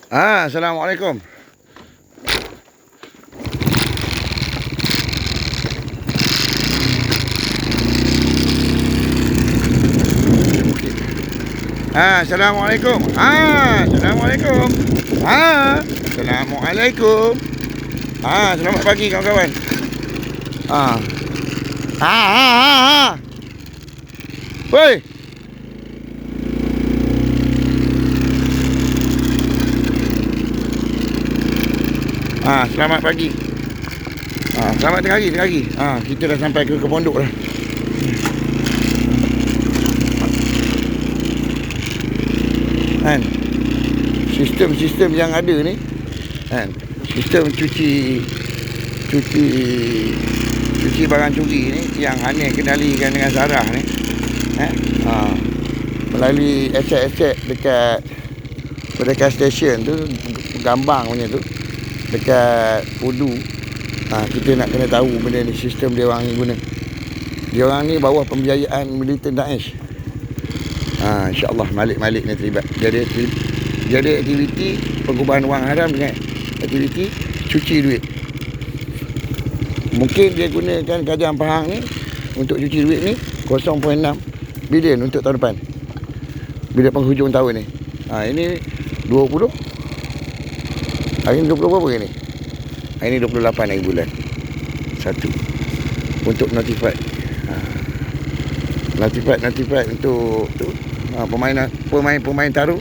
Assalamualaikum. Assalamualaikum. Assalamualaikum. Assalamualaikum. Selamat pagi kawan-kawan. Woi. Selamat pagi. Selamat tengah hari. Kita dah sampai ke pondok dah. Kan, sistem yang ada ni kan, sistem cuci barang curi ni yang Hanif kendalikan dengan Sarah ni melalui aset dekat stesen tu, Gambang punya tu, dekat Pudu. Kita nak kena tahu benda ni, sistem dia orang ni guna. Dia orang ni bawah pembiayaan militan Daesh. InsyaAllah Malik ni terlibat. Jadi aktiviti pengubahan wang haram dengan aktiviti cuci duit. Mungkin dia gunakan kerajaan Pahang ni untuk cuci duit ni 0.6 bilion untuk tahun depan, bila penghujung tahun ni. Ini 20. Hari ni 20 berapa ni? Hari ni 28 hari bulan 1. Untuk notify untuk tu, pemain taruh,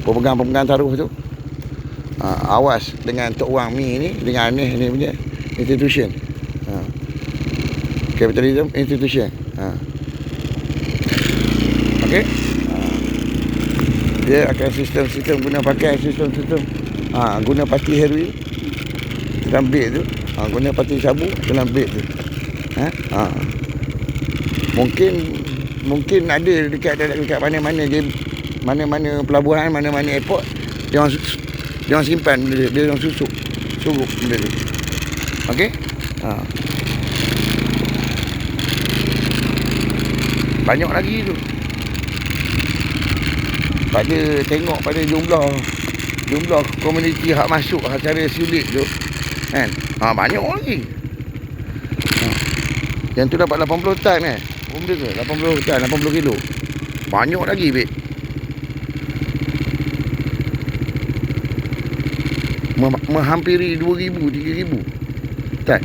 pemegang taruh tu, awas dengan Tok Wang Mi ni, dengan Hanif ni punya institution, capitalism institution. Okey, dia akan sistem guna pakai sistem guna pati heroin dalam beg tu, guna pati sabu dalam beg tu. Mungkin ada dekat mana-mana pelabuhan, mana-mana airport, dia orang simpan benda dia orang suruh benda tu. Okey? Banyak lagi tu. Tengok pada jumlah komuniti hak masuk secara sulit tu kan. Banyak lagi. Yang tu dapat 80 tan benda tu, 80 tan, 80 kilo. Banyak lagi, babe. Menghampiri 2,000, 3,000 tan.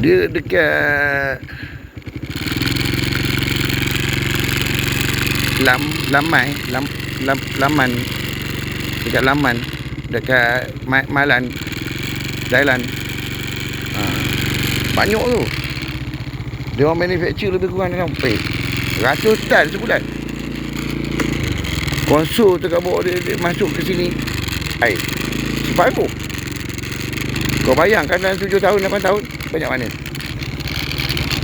Dia dekat Laman, dekat Laman, dekat Malan, Thailand. Banyak tu. Dia orang manufacture lebih kurang dalam ratus tan sebulan. Konsul tu kat bawah dia masuk ke sini separuh. Kau bayangkan dalam 7 tahun, 8 tahun, banyak mana?